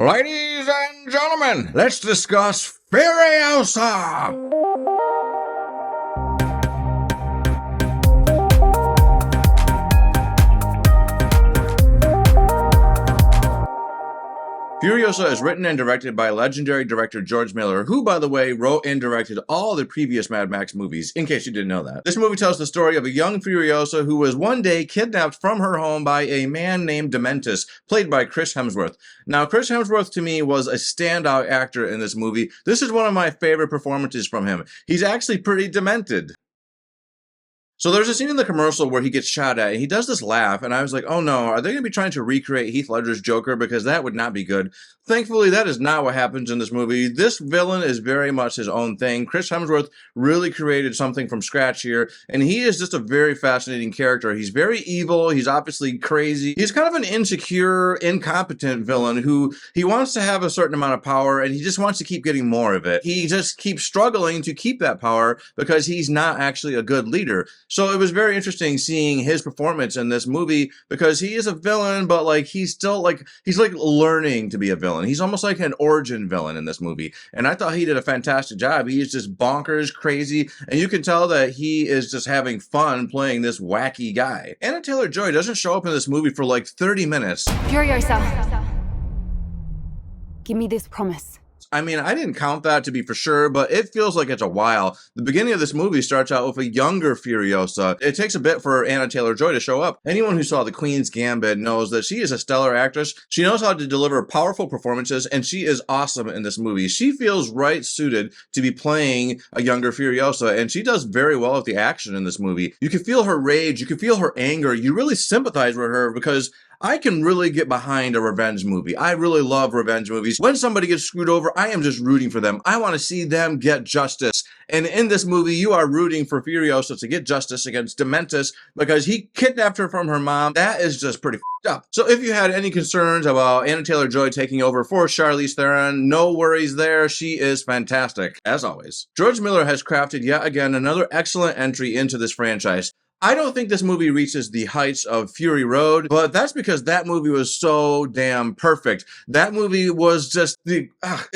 Ladies and gentlemen, let's discuss Furiosa! Furiosa is written and directed by legendary director George Miller, who, by the way, wrote and directed all the previous Mad Max movies, in case you didn't know that. This movie tells the story of a young Furiosa who was one day kidnapped from her home by a man named Dementus, played by Chris Hemsworth. Now, Chris Hemsworth, to me, was a standout actor in this movie. This is one of my favorite performances from him. He's actually pretty demented. So there's a scene in the commercial where he gets shot at, and he does this laugh, and I was like, oh no, are they going to be trying to recreate Heath Ledger's Joker? Because that would not be good. Thankfully, that is not what happens in this movie. This villain is very much his own thing. Chris Hemsworth really created something from scratch here, and he is just a very fascinating character. He's very evil. He's obviously crazy. He's kind of an insecure, incompetent villain who he wants to have a certain amount of power, and he just wants to keep getting more of it. He just keeps struggling to keep that power because he's not actually a good leader. So it was very interesting seeing his performance in this movie because he is a villain, but like he's still like, he's like learning to be a villain. He's almost like an origin villain in this movie. And I thought he did a fantastic job. He is just bonkers, crazy, and you can tell that he is just having fun playing this wacky guy. Anya Taylor-Joy doesn't show up in this movie for like 30 minutes. Furiosa, give me this promise. I mean, I didn't count that to be for sure, but it feels like it's a while. The beginning of this movie starts out with a younger Furiosa. It takes a bit for Anya Taylor-Joy to show up. Anyone who saw The Queen's Gambit knows that she is a stellar actress. She knows how to deliver powerful performances, and she is awesome in this movie. She feels right suited to be playing a younger Furiosa, and she does very well with the action in this movie. You can feel her rage, you can feel her anger, you really sympathize with her because I can really get behind a revenge movie. I really love revenge movies. When somebody gets screwed over, I am just rooting for them. I want to see them get justice. And in this movie, you are rooting for Furiosa to get justice against Dementus because he kidnapped her from her mom. That is just pretty f***ed up. So if you had any concerns about Anya Taylor-Joy taking over for Charlize Theron, no worries there. She is fantastic, as always. George Miller has crafted yet again another excellent entry into this franchise. I don't think this movie reaches the heights of Fury Road, but that's because that movie was so damn perfect. That movie was just, it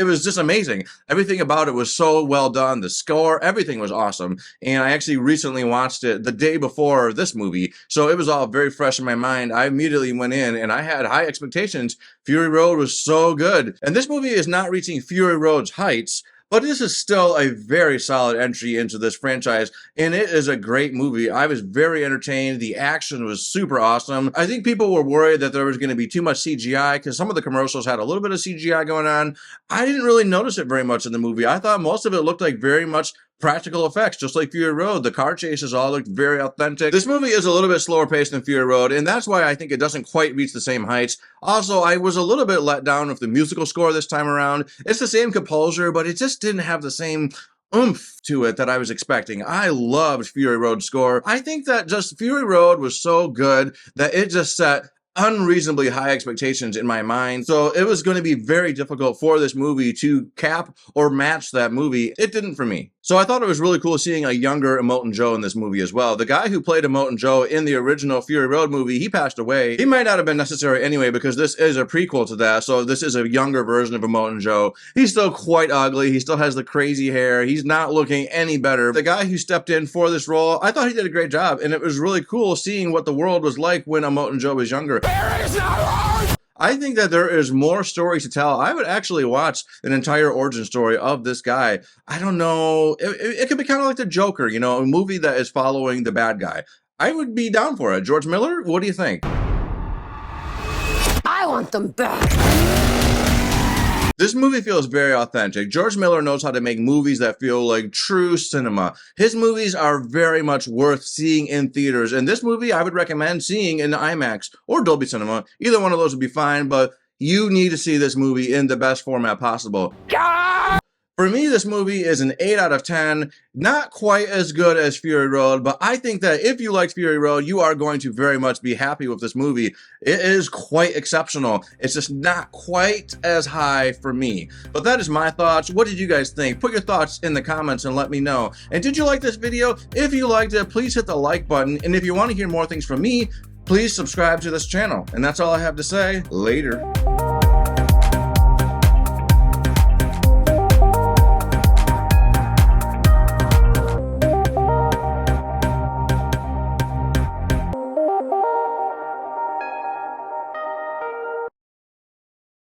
was just amazing. Everything about it was so well done. The score, everything was awesome. And I actually recently watched it the day before this movie, so it was all very fresh in my mind. I immediately went in and I had high expectations. Fury Road was so good. And this movie is not reaching Fury Road's heights, but this is still a very solid entry into this franchise, and it is a great movie. I was very entertained. The action was super awesome. I think people were worried that there was going to be too much CGI because some of the commercials had a little bit of CGI going on. I didn't really notice it very much in the movie. I thought most of it looked like very much practical effects, just like Fury Road. The car chases all looked very authentic. This movie is a little bit slower paced than Fury Road, and that's why I think it doesn't quite reach the same heights. Also, I was a little bit let down with the musical score this time around. It's the same composer, but it just didn't have the same oomph to it that I was expecting. I loved Fury Road's score. I think that just Fury Road was so good that it just set unreasonably high expectations in my mind. So it was going to be very difficult for this movie to cap or match that movie. It didn't for me. So I thought it was really cool seeing a younger Immortan Joe in this movie as well. The guy who played Immortan Joe in the original Fury Road movie, he passed away. He might not have been necessary anyway because this is a prequel to that. So this is a younger version of Immortan Joe. He's still quite ugly. He still has the crazy hair. He's not looking any better. The guy who stepped in for this role, I thought he did a great job. And it was really cool seeing what the world was like when Immortan Joe was younger. I think that there is more stories to tell. I would actually watch an entire origin story of this guy. I don't know. It could be kind of like the Joker, you know, a movie that is following the bad guy. I would be down for it. George Miller, what do you think? I want them back. This movie feels very authentic. George Miller knows how to make movies that feel like true cinema. His movies are very much worth seeing in theaters, and this movie I would recommend seeing in IMAX or Dolby Cinema. Either one of those would be fine, but you need to see this movie in the best format possible. For me, this movie is an 8 out of 10. Not quite as good as Fury Road, but I think that if you liked Fury Road, you are going to very much be happy with this movie. It is quite exceptional. It's just not quite as high for me. But that is my thoughts. What did you guys think? Put your thoughts in the comments and let me know. And did you like this video? If you liked it, please hit the like button. And if you want to hear more things from me, please subscribe to this channel. And that's all I have to say. Later.